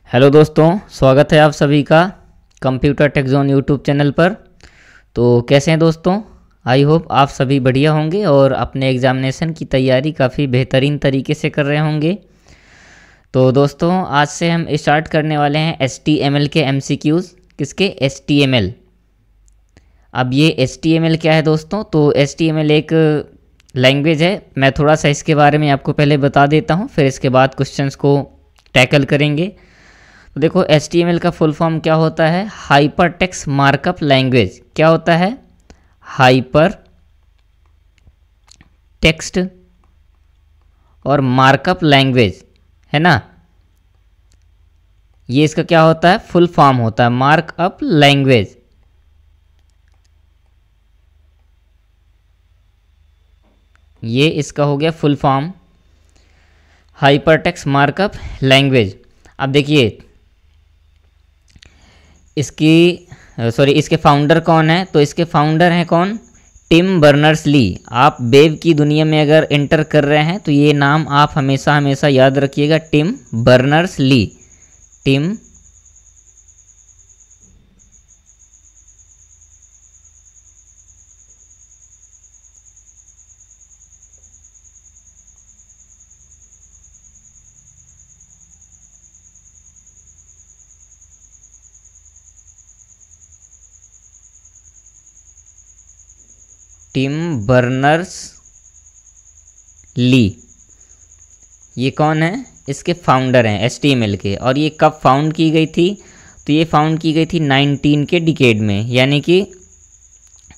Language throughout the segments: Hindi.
हेलो दोस्तों, स्वागत है आप सभी का computer take zone YouTube channel पर। तो कैसे हैं दोस्तों? आई होप आप सभी बढ़िया होंगे और अपने एग्ज़ामिनेशन की तैयारी काफ़ी बेहतरीन तरीके से कर रहे होंगे। तो दोस्तों, आज से हम स्टार्ट करने वाले हैं HTML के MCQs। किसके? HTML। अब ये HTML क्या है दोस्तों? तो HTML एक लैंग्वेज है। मैं थोड़ा सा इसके बारे में आपको पहले बता देता हूँ, फिर इसके बाद क्वेश्चंस को टैकल करेंगे। तो देखो, HTML का फुल फॉर्म क्या होता है? Hyper text markup language. क्या होता है? हाइपर टेक्स्ट और मार्कअप लैंग्वेज, है ना। ये इसका क्या होता है? फुल फॉर्म होता है मार्कअप लैंग्वेज। ये इसका हो गया full form, hyper text markup language. अब देखिए, इसके फाउंडर कौन है? तो इसके फाउंडर हैं कौन? Tim Berners-Lee. आप वेब की दुनिया में अगर एंटर कर रहे हैं तो ये नाम आप हमेशा हमेशा याद रखिएगा, Tim Berners Lee. Tim Tim Berners Lee, ये कौन है? इसके फाउंडर हैं HTML के। और ये कब फाउंड की गई थी? तो ये फाउंड की गई थी 19 के डिकेड में, यानी कि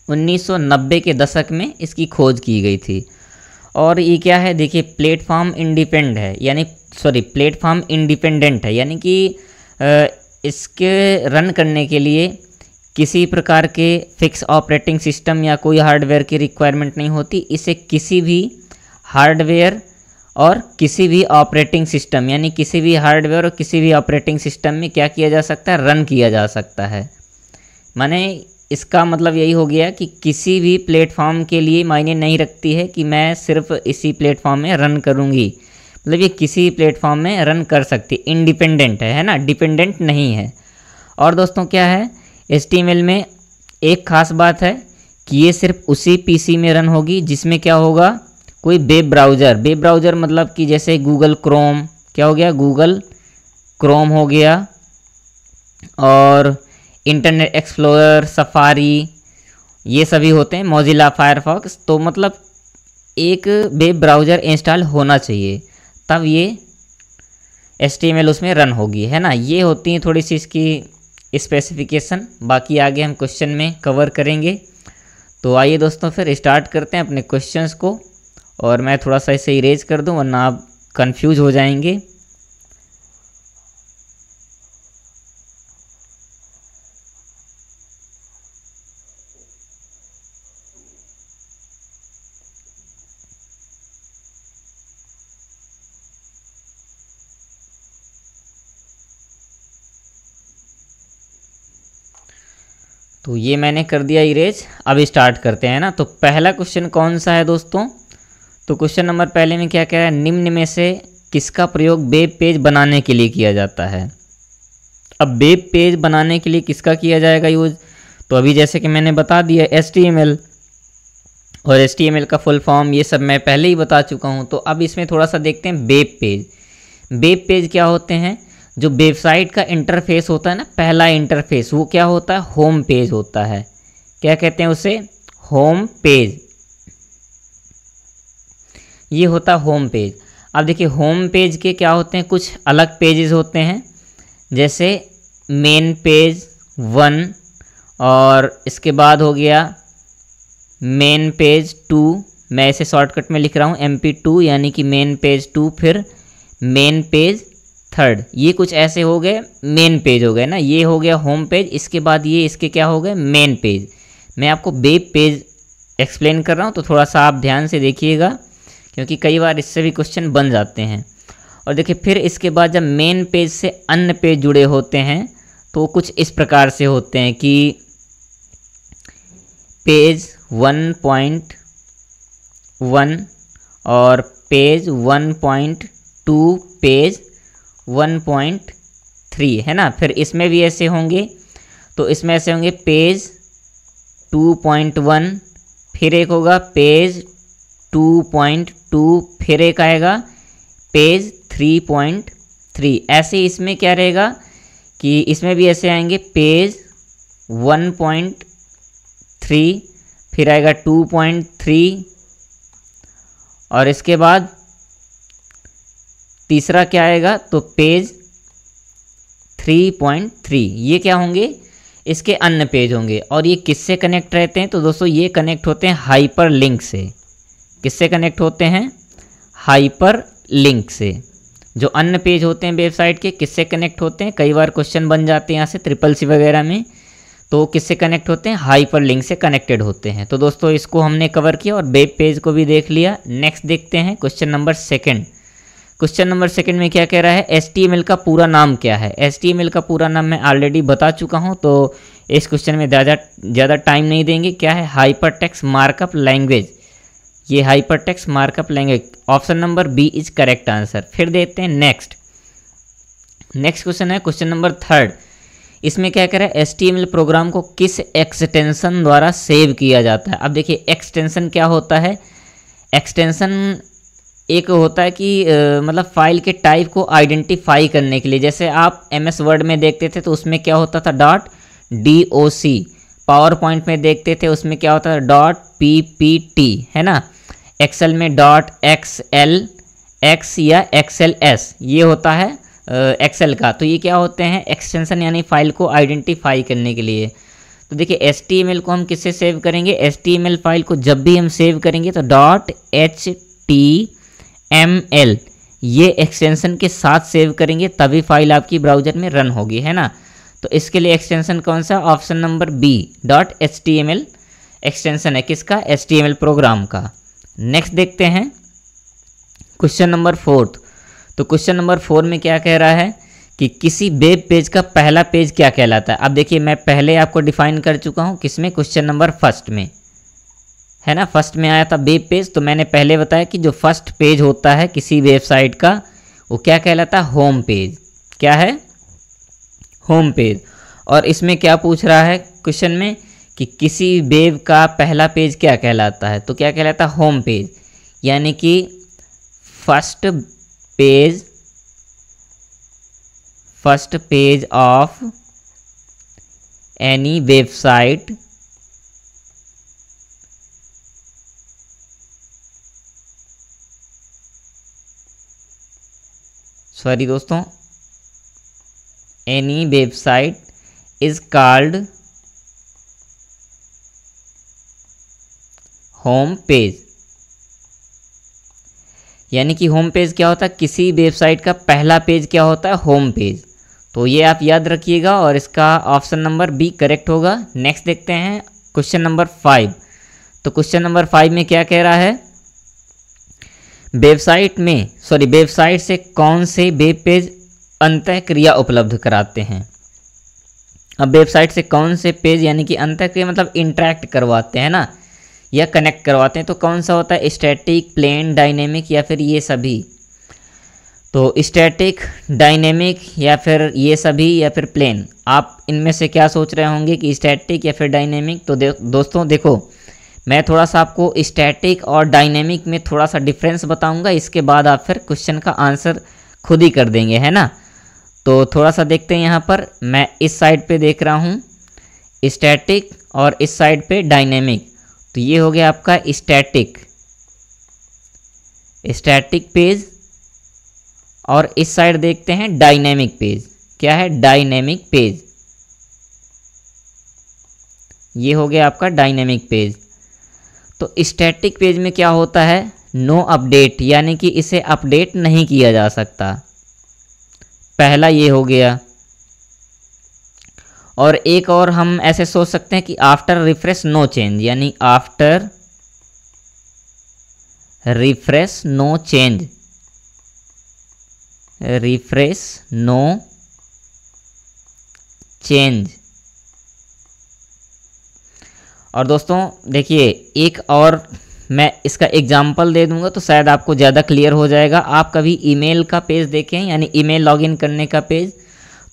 1990 के दशक में इसकी खोज की गई थी। और ये क्या है? देखिए, प्लेटफॉर्म इंडिपेंडेंट है, यानी कि इसके रन करने के लिए किसी प्रकार के फिक्स ऑपरेटिंग सिस्टम या कोई हार्डवेयर की रिक्वायरमेंट नहीं होती। इसे किसी भी हार्डवेयर और किसी भी ऑपरेटिंग सिस्टम, यानी किसी भी हार्डवेयर और किसी भी ऑपरेटिंग सिस्टम में क्या किया जा सकता है? रन किया जा सकता है। माने इसका मतलब यही हो गया कि किसी भी प्लेटफॉर्म के लिए मायने नहीं रखती है कि मैं सिर्फ इसी प्लेटफॉर्म में रन करूँगी। मतलब ये किसी प्लेटफॉर्म में रन कर सकती, इंडिपेंडेंट है ना, डिपेंडेंट नहीं है। और दोस्तों क्या है, HTML में एक ख़ास बात है कि ये सिर्फ उसी PC में रन होगी जिसमें क्या होगा? कोई वेब ब्राउज़र मतलब कि जैसे गूगल क्रोम, क्या हो गया? गूगल क्रोम हो गया, और इंटरनेट एक्सप्लोरर, सफारी, ये सभी होते हैं, मोजिला फायरफॉक्स। तो मतलब एक वेब ब्राउज़र इंस्टॉल होना चाहिए, तब ये HTML उसमें रन होगी, है ना। ये होती हैं थोड़ी सी इसकी स्पेसिफिकेशन। बाकी आगे हम क्वेश्चन में कवर करेंगे। तो आइए दोस्तों, फिर स्टार्ट करते हैं अपने क्वेश्चंस को। और मैं थोड़ा सा इसे इरेज कर दूं, वरना आप कंफ्यूज हो जाएंगे। तो ये मैंने कर दिया इरेज। अब स्टार्ट करते हैं ना। तो पहला क्वेश्चन कौन सा है दोस्तों? तो क्वेश्चन नंबर पहले में क्या कह रहा है? निम्न में से किसका प्रयोग वेब पेज बनाने के लिए किया जाता है? अब वेब पेज बनाने के लिए किसका किया जाएगा यूज? तो अभी जैसे कि मैंने बता दिया HTML, और HTML का फुल फॉर्म ये सब मैं पहले ही बता चुका हूँ। तो अब इसमें थोड़ा सा देखते हैं वेब पेज। वेब पेज क्या होते हैं? जो वेबसाइट का इंटरफेस होता है ना, पहला इंटरफेस, वो क्या होता है? होम पेज होता है। क्या कहते हैं उसे? Home page. ये होता है होम पेज। अब देखिए, होम पेज के क्या होते हैं? कुछ अलग पेजेस होते हैं, जैसे मेन पेज 1, और इसके बाद हो गया मेन पेज 2। मैं इसे शॉर्टकट में लिख रहा हूँ MP2, यानी कि मेन पेज 2, फिर मेन पेज 3। ये कुछ ऐसे हो गए मेन पेज हो गए ना। ये हो गया होम पेज। इसके बाद ये इसके क्या हो गए? Main page. मैं आपको वेब पेज एक्सप्लेन कर रहा हूँ, तो थोड़ा सा आप ध्यान से देखिएगा, क्योंकि कई बार इससे भी क्वेश्चन बन जाते हैं। और देखिए, फिर इसके बाद जब मेन पेज से अन्य पेज जुड़े होते हैं तो कुछ इस प्रकार से होते हैं कि पेज 1.1 और पेज 1.2, पेज 1.3 2.3 है ना। फिर इसमें भी ऐसे होंगे, तो इसमें ऐसे होंगे पेज 2.1, फिर एक होगा पेज 2.2, फिर एक आएगा पेज 3.3। ऐसे इसमें क्या रहेगा कि इसमें भी ऐसे आएंगे पेज 1.3, फिर आएगा 2.3, और इसके बाद तीसरा क्या आएगा तो पेज 3.3। ये क्या होंगे, इसके अन्य पेज होंगे। और ये किससे कनेक्ट रहते हैं तो दोस्तों ये कनेक्ट होते हैं हाइपर लिंक से। किससे कनेक्ट होते हैं, हाइपर लिंक से। जो अन्य पेज होते हैं वेबसाइट के किससे कनेक्ट होते हैं, कई बार क्वेश्चन बन जाते हैं यहाँ से CCC वगैरह में, तो किससे कनेक्ट होते हैं, हाइपर लिंक से कनेक्टेड होते हैं। तो दोस्तों इसको हमने कवर किया और वेब पेज को भी देख लिया। नेक्स्ट देखते हैं क्वेश्चन नंबर 2। क्वेश्चन नंबर 2 में क्या कह रहा है, HTML का पूरा नाम क्या है। HTML का पूरा नाम मैं ऑलरेडी बता चुका हूँ, तो इस क्वेश्चन में ज़्यादा टाइम नहीं देंगे। क्या है, हाइपर टेक्स्ट मार्कअप लैंग्वेज। ये hyper text markup language, option number B is correct answer. फिर देखते हैं नेक्स्ट क्वेश्चन है क्वेश्चन नंबर 3। इसमें क्या कह रहा है, HTML प्रोग्राम को किस एक्सटेंशन द्वारा सेव किया जाता है। अब देखिए एक्सटेंशन क्या होता है, एक्सटेंशन एक होता है कि मतलब फाइल के टाइप को आइडेंटिफाई करने के लिए। जैसे आप MS वर्ड में देखते थे तो उसमें क्या होता था .doc, पावर पॉइंट में देखते थे उसमें क्या होता था .ppt, है ना। एक्सेल में .xlx या XLS ये होता है एक्सेल का। तो ये क्या होते हैं, एक्सटेंशन, यानी फाइल को आइडेंटिफाई करने के लिए। तो देखिए HTML को हम किससे सेव करेंगे, HTML फाइल को जब भी हम सेव करेंगे तो .html ये एक्सटेंशन के साथ सेव करेंगे, तभी फाइल आपकी ब्राउज़र में रन होगी, है ना। तो इसके लिए एक्सटेंशन कौन सा, option number B .html extension है किसका, HTML प्रोग्राम का। नेक्स्ट देखते हैं क्वेश्चन नंबर 4। तो क्वेश्चन नंबर 4 में क्या कह रहा है कि किसी वेब पेज का पहला पेज क्या कहलाता है। अब देखिए मैं पहले आपको डिफाइन कर चुका हूँ, किसमें, क्वेश्चन नंबर 1 में, है ना। फर्स्ट में आया था वेब पेज, तो मैंने पहले बताया कि जो फर्स्ट पेज होता है किसी वेबसाइट का वो क्या कहलाता है, होम पेज। क्या है, होम पेज। और इसमें क्या पूछ रहा है क्वेश्चन में कि किसी वेब का पहला पेज क्या कहलाता है, तो क्या कहलाता है, होम पेज। यानी कि first page of any website sorry दोस्तों, any website is called home page. यानी कि होम पेज क्या होता है, किसी वेबसाइट का पहला पेज क्या होता है, होम पेज। तो ये आप याद रखिएगा और इसका ऑप्शन नंबर बी करेक्ट होगा। नेक्स्ट देखते हैं क्वेश्चन नंबर 5। तो क्वेश्चन नंबर 5 में क्या कह रहा है, वेबसाइट से कौन से वेब पेज अंतःक्रिया उपलब्ध कराते हैं। अब वेबसाइट से कौन से पेज, यानी कि अंतःक्रिया मतलब इंटरेक्ट करवाते हैं ना, या कनेक्ट करवाते हैं, तो कौन सा होता है, स्टैटिक, प्लेन, डायनेमिक या फिर ये सभी। तो स्टैटिक, डायनेमिक या फिर ये सभी या फिर प्लेन। आप इनमें से क्या सोच रहे होंगे कि स्टैटिक या फिर डायनेमिक। तो दोस्तों देखो, मैं थोड़ा सा आपको स्टैटिक और डायनेमिक में थोड़ा सा डिफरेंस बताऊंगा, इसके बाद आप फिर क्वेश्चन का आंसर खुद ही कर देंगे, है ना। तो थोड़ा सा देखते हैं, यहाँ पर मैं इस साइड पे देख रहा हूँ स्टैटिक और इस साइड पे डायनेमिक। तो ये हो गया आपका स्टैटिक पेज, और इस साइड देखते हैं डायनेमिक पेज। क्या है, डायनेमिक पेज। ये हो गया आपका डायनेमिक पेज। तो स्टैटिक पेज में क्या होता है, नो अपडेट, यानी कि इसे अपडेट नहीं किया जा सकता। पहला ये हो गया। और एक और हम ऐसे सोच सकते हैं कि आफ्टर रिफ्रेश नो चेंज, यानी after refresh no change, refresh no change. और दोस्तों देखिए, एक और मैं इसका एग्जाम्पल दे दूंगा तो शायद आपको ज़्यादा क्लियर हो जाएगा। आप कभी ईमेल का पेज देखें, यानी ईमेल लॉगिन करने का पेज,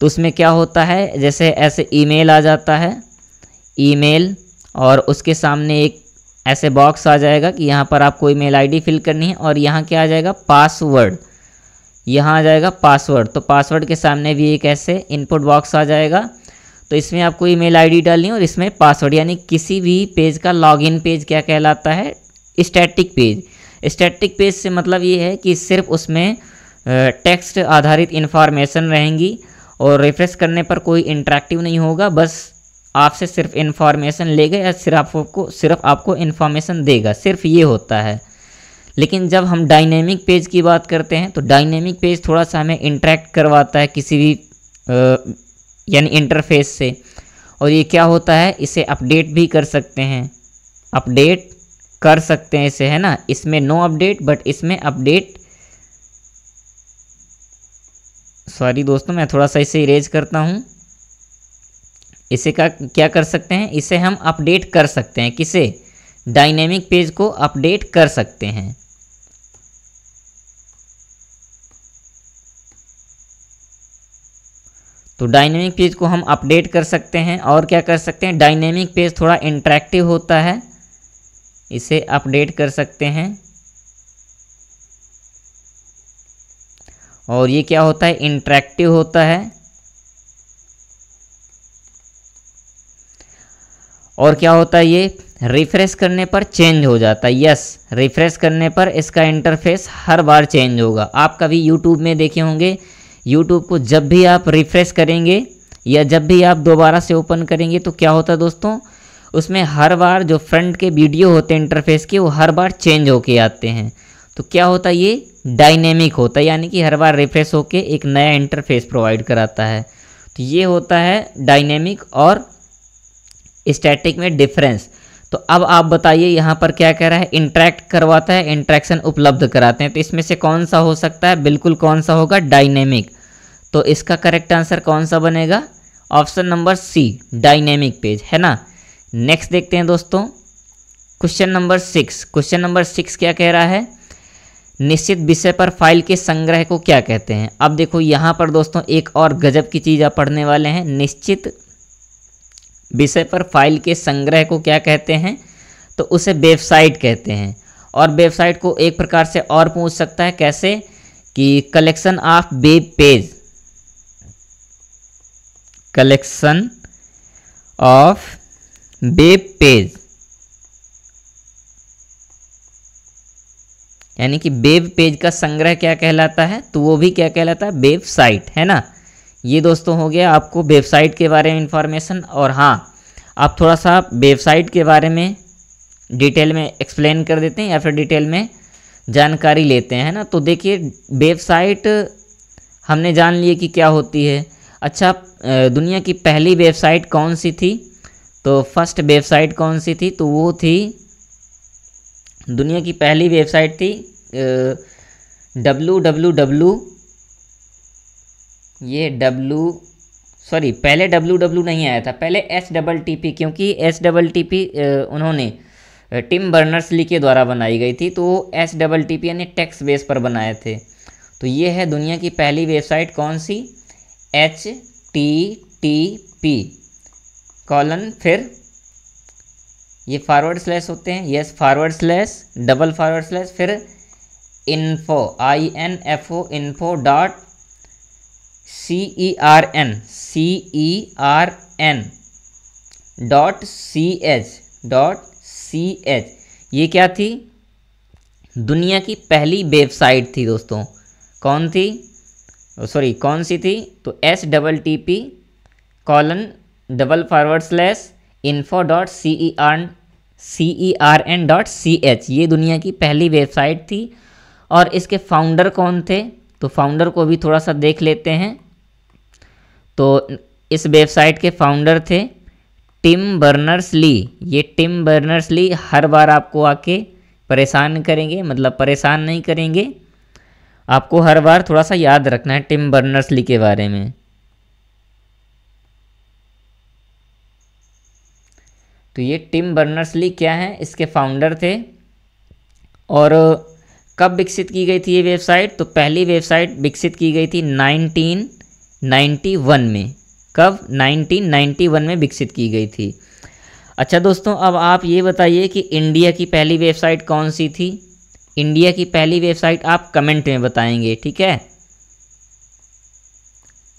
तो उसमें क्या होता है, जैसे ऐसे ईमेल आ जाता है, ईमेल, और उसके सामने एक ऐसे बॉक्स आ जाएगा कि यहाँ पर आपको ईमेल आईडी फिल करनी है, और यहाँ क्या आ जाएगा, पासवर्ड, यहाँ आ जाएगा पासवर्ड। तो पासवर्ड के सामने भी एक ऐसे इनपुट बॉक्स आ जाएगा, तो इसमें आपको ईमेल आईडी डालनी है और इसमें पासवर्ड। यानी किसी भी पेज का लॉगिन पेज क्या कहलाता है, स्टैटिक पेज। स्टैटिक पेज से मतलब ये है कि सिर्फ उसमें टेक्स्ट आधारित इन्फॉर्मेशन रहेंगी और रिफ्रेश करने पर कोई इंटरेक्टिव नहीं होगा, बस आपसे सिर्फ इन्फॉर्मेशन लेगा या सिर्फ आपको इन्फॉर्मेशन देगा, सिर्फ ये होता है। लेकिन जब हम डायनेमिक पेज की बात करते हैं तो डायनेमिक पेज थोड़ा सा हमें इंटरेक्ट करवाता है किसी भी यानी इंटरफेस से, और ये क्या होता है, इसे अपडेट भी कर सकते हैं, अपडेट कर सकते हैं इसे, है ना। इसमें नो अपडेट, बट इसमें अपडेट, सॉरी दोस्तों मैं थोड़ा सा इसे इरेज करता हूँ। इसे का क्या कर सकते हैं, इसे हम अपडेट कर सकते हैं, किसे, डायनेमिक पेज को अपडेट कर सकते हैं। तो डायनेमिक पेज को हम अपडेट कर सकते हैं, और क्या कर सकते हैं, डायनेमिक पेज थोड़ा इंटरेक्टिव होता है, इसे अपडेट कर सकते हैं। और ये क्या होता है, इंटरेक्टिव होता है। और क्या होता है, ये रिफ्रेश करने पर चेंज हो जाता है। यस, रिफ्रेश करने पर इसका इंटरफेस हर बार चेंज होगा। आप कभी यूट्यूब में देखे होंगे, यूट्यूब को जब भी आप रिफ्रेश करेंगे या जब भी आप दोबारा से ओपन करेंगे तो क्या होता है दोस्तों, उसमें हर बार जो फ्रंट के वीडियो होते हैं इंटरफेस के, वो हर बार चेंज होके आते हैं। तो क्या होता है, ये डायनेमिक होता है, यानी कि हर बार रिफ्रेश होके एक नया इंटरफेस प्रोवाइड कराता है। तो ये होता है डायनेमिक और स्टैटिक में डिफरेंस। तो अब आप बताइए यहाँ पर क्या कह रहा है, इंटरेक्ट करवाता है, इंटरेक्शन उपलब्ध कराते हैं, तो इसमें से कौन सा हो सकता है, बिल्कुल कौन सा होगा, डायनेमिक। तो इसका करेक्ट आंसर कौन सा बनेगा, option number C, dynamic page, है ना। नेक्स्ट देखते हैं दोस्तों, क्वेश्चन नंबर 6। क्वेश्चन नंबर 6 क्या कह रहा है, निश्चित विषय पर फाइल के संग्रह को क्या कहते हैं। अब देखो यहाँ पर दोस्तों एक और गजब की चीज़ आप पढ़ने वाले हैं, निश्चित विषय पर फाइल के संग्रह को क्या कहते हैं, तो उसे वेबसाइट कहते हैं। और वेबसाइट को एक प्रकार से और पूछ सकता है, कैसे, कि collection of web page, collection of web page, यानी कि वेब पेज का संग्रह क्या कहलाता है, तो वो भी क्या कहलाता है, वेबसाइट, है ना। ये दोस्तों हो गया आपको वेबसाइट के बारे में इंफॉर्मेशन। और हाँ, आप थोड़ा सा वेबसाइट के बारे में डिटेल में एक्सप्लेन कर देते हैं या फिर डिटेल में जानकारी लेते हैं, है ना। तो देखिए वेबसाइट हमने जान लिए कि क्या होती है। अच्छा, दुनिया की पहली वेबसाइट कौन सी थी, तो फर्स्ट वेबसाइट कौन सी थी, तो वो थी, दुनिया की पहली वेबसाइट थी www, ये पहले www नहीं आया था, पहले HTTP, क्योंकि HTTP उन्होंने टिम बर्नर्स-ली के द्वारा बनाई गई थी, तो HTTP यानी टेक्स्ट बेस पर बनाए थे। तो ये है दुनिया की पहली वेबसाइट कौन सी, HTTP कॉलन, फिर ये फॉरवर्ड स्लैश होते हैं, yes, forward slash, double forward slash, फिर info, INFO, info dot CERN dot CH, ये क्या थी, दुनिया की पहली वेबसाइट थी दोस्तों। कौन थी, सॉरी कौन सी थी, तो HTTP colon double forward slash info dot CERN dot CH, ये दुनिया की पहली वेबसाइट थी। और इसके फाउंडर कौन थे, तो फाउंडर को भी थोड़ा सा देख लेते हैं। तो इस वेबसाइट के फाउंडर थे टिम बर्नर्स-ली। ये टिम बर्नर्स-ली हर बार आपको आके परेशान करेंगे, मतलब परेशान नहीं करेंगे, आपको हर बार थोड़ा सा याद रखना है टिम बर्नर्स-ली के बारे में। तो ये टिम बर्नर्स-ली क्या है, इसके फाउंडर थे। और कब विकसित की गई थी ये वेबसाइट, तो पहली वेबसाइट विकसित की गई थी 19 1991 में। कब? 1991 में विकसित की गई थी। अच्छा दोस्तों, अब आप ये बताइए कि इंडिया की पहली वेबसाइट कौन सी थी? इंडिया की पहली वेबसाइट आप कमेंट में बताएंगे, ठीक है?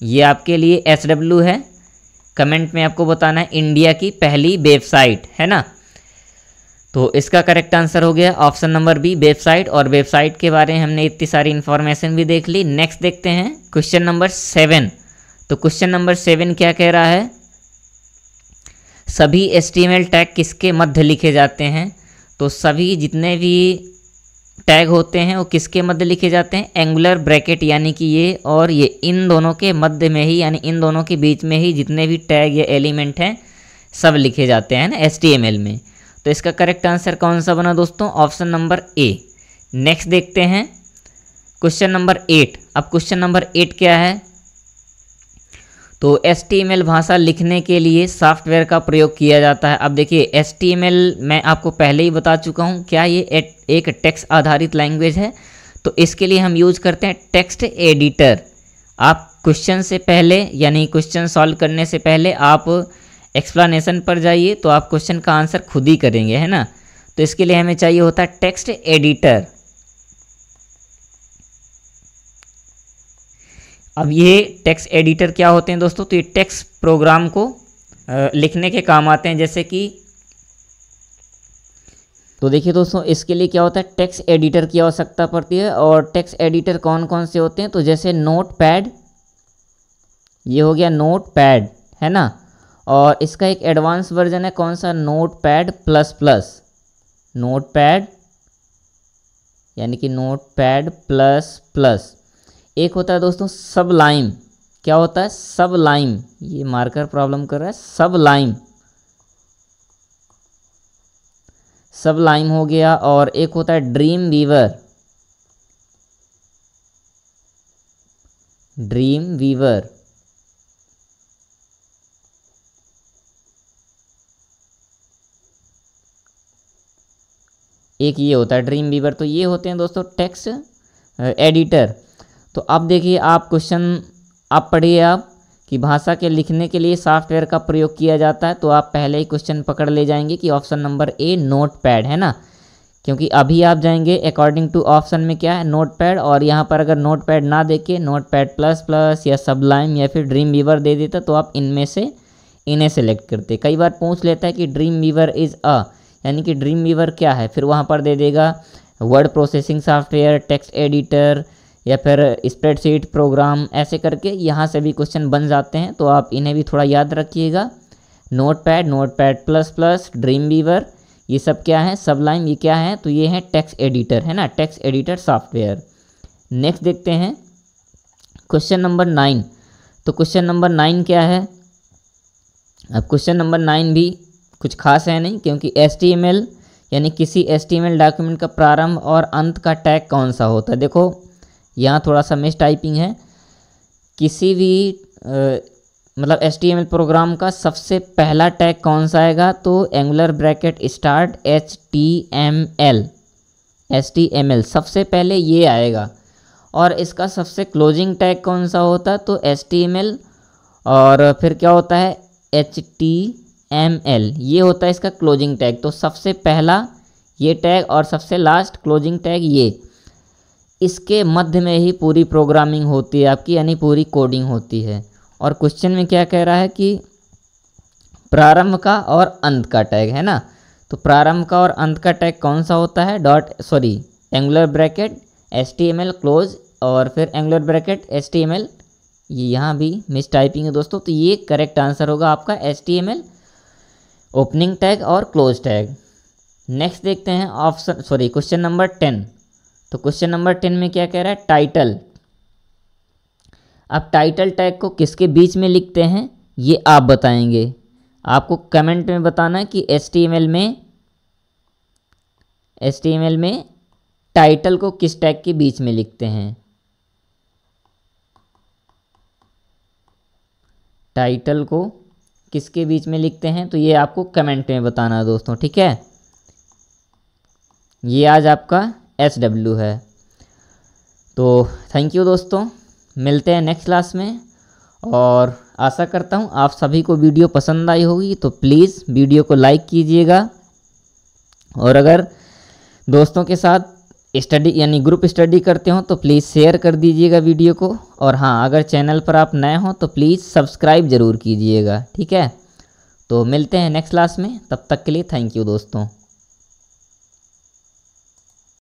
ये आपके लिए SW है, कमेंट में आपको बताना है इंडिया की पहली वेबसाइट, है ना। तो इसका करेक्ट आंसर हो गया ऑप्शन नंबर बी, वेबसाइट। और वेबसाइट के बारे में हमने इतनी सारी इन्फॉर्मेशन भी देख ली। नेक्स्ट देखते हैं क्वेश्चन नंबर 7। तो क्वेश्चन नंबर 7 क्या कह रहा है? सभी HTML टैग किसके मध्य लिखे जाते हैं? तो सभी जितने भी टैग होते हैं वो किसके मध्य लिखे जाते हैं? एंगुलर ब्रैकेट, यानी कि ये और ये, इन दोनों के मध्य में ही, यानी इन दोनों के बीच में ही जितने भी टैग या एलिमेंट हैं सब लिखे जाते हैं ना HTML में। तो इसका करेक्ट आंसर कौन सा बना दोस्तों? Option number A. नेक्स्ट देखते हैं क्वेश्चन नंबर 8। अब क्वेश्चन नंबर 8 क्या है? तो HTML भाषा लिखने के लिए सॉफ्टवेयर का प्रयोग किया जाता है। अब देखिए HTML मैं आपको पहले ही बता चुका हूँ, क्या ये एक टेक्स्ट आधारित लैंग्वेज है। तो इसके लिए हम यूज करते हैं टेक्स्ट एडिटर। आप क्वेश्चन से पहले, यानी क्वेश्चन सॉल्व करने से पहले आप एक्सप्लेनेशन पर जाइए, तो आप क्वेश्चन का आंसर खुद ही करेंगे, है ना। तो इसके लिए हमें चाहिए होता है टेक्स्ट एडिटर। अब ये टेक्स्ट एडिटर क्या होते हैं दोस्तों? तो ये टेक्स्ट प्रोग्राम को लिखने के काम आते हैं, जैसे कि, तो देखिए दोस्तों इसके लिए क्या होता है, टेक्स्ट एडिटर की आवश्यकता पड़ती है। और टेक्स्ट एडिटर कौन कौन से होते हैं? तो जैसे नोटपैड, ये हो गया नोटपैड, है ना। और इसका एक एडवांस वर्जन है, कौन सा? नोटपैड प्लस प्लस, नोटपैड यानी कि नोटपैड प्लस प्लस। एक होता है दोस्तों सबलाइम। क्या होता है? सबलाइम। ये मार्कर प्रॉब्लम कर रहा है। सबलाइम, सबलाइम हो गया। और एक होता है ड्रीम वीवर, ड्रीम वीवर। एक ये होता है ड्रीम वीवर। तो ये होते हैं दोस्तों टेक्स्ट एडिटर। तो अब देखिए आप क्वेश्चन आप पढ़िए आप कि भाषा के लिखने के लिए सॉफ्टवेयर का प्रयोग किया जाता है। तो आप पहले ही क्वेश्चन पकड़ ले जाएंगे कि ऑप्शन नंबर ए नोटपैड, है ना। क्योंकि अभी आप जाएंगे अकॉर्डिंग टू ऑप्शन में क्या है, नोटपैड। और यहाँ पर अगर नोटपैड ना देके नोटपैड प्लस प्लस या सबलाइम या फिर ड्रीम वीवर दे देता तो आप इनमें से इन्हें सेलेक्ट करते। कई बार पूछ लेता है कि ड्रीम वीवर इज़ अ, यानी कि ड्रीम वीवर क्या है, फिर वहाँ पर दे देगा word processing software, text editor या फिर स्प्रेडशीट प्रोग्राम, ऐसे करके यहाँ से भी क्वेश्चन बन जाते हैं। तो आप इन्हें भी थोड़ा याद रखिएगा। Notepad, Notepad plus plus, Dreamweaver, ये सब क्या है, सबलाइम, ये क्या है? तो ये है टेक्स्ट एडिटर, है ना, टेक्स्ट एडिटर सॉफ्टवेयर। नेक्स्ट देखते हैं क्वेश्चन नंबर 9। तो क्वेश्चन नंबर 9 क्या है? अब क्वेश्चन नंबर 9 भी कुछ खास है नहीं, क्योंकि HTML यानी किसी HTML डॉक्यूमेंट का प्रारंभ और अंत का टैग कौन सा होता है? देखो यहाँ थोड़ा सा मिस टाइपिंग है। किसी भी मतलब HTML प्रोग्राम का सबसे पहला टैग कौन सा आएगा? तो एंगुलर ब्रैकेट स्टार्ट HTML सबसे पहले ये आएगा। और इसका सबसे क्लोजिंग टैग कौन सा होता है? तो HTML, और फिर क्या होता है HTML, ये होता है इसका क्लोजिंग टैग। तो सबसे पहला ये टैग और सबसे लास्ट क्लोजिंग टैग ये, इसके मध्य में ही पूरी प्रोग्रामिंग होती है आपकी, यानी पूरी कोडिंग होती है। और क्वेश्चन में क्या कह रहा है कि प्रारंभ का और अंत का टैग, है ना। तो प्रारंभ का और अंत का टैग कौन सा होता है? एंगुलर ब्रैकेट HTML क्लोज और फिर एंगुलर ब्रैकेट HTML, ये यहाँ भी मिस टाइपिंग है दोस्तों। तो ये करेक्ट आंसर होगा आपका HTML ओपनिंग टैग और क्लोज टैग। नेक्स्ट देखते हैं क्वेश्चन नंबर 10। तो क्वेश्चन नंबर 10 में क्या कह रहा है? टाइटल। अब टाइटल टैग को किसके बीच में लिखते हैं ये आप बताएंगे। आपको कमेंट में बताना है कि HTML में टाइटल को किस टैग के बीच में लिखते हैं। टाइटल को किसके बीच में लिखते हैं, तो ये आपको कमेंट में बताना है दोस्तों, ठीक है। ये आज आपका SW है। तो थैंक यू दोस्तों, मिलते हैं नेक्स्ट क्लास में। और आशा करता हूँ आप सभी को वीडियो पसंद आई होगी, तो प्लीज़ वीडियो को लाइक कीजिएगा। और अगर दोस्तों के साथ स्टडी यानी ग्रुप स्टडी करते हो तो प्लीज़ शेयर कर दीजिएगा वीडियो को। और हाँ, अगर चैनल पर आप नए हो तो प्लीज़ सब्सक्राइब ज़रूर कीजिएगा, ठीक है। तो मिलते हैं नेक्स्ट क्लास में, तब तक के लिए थैंक यू दोस्तों।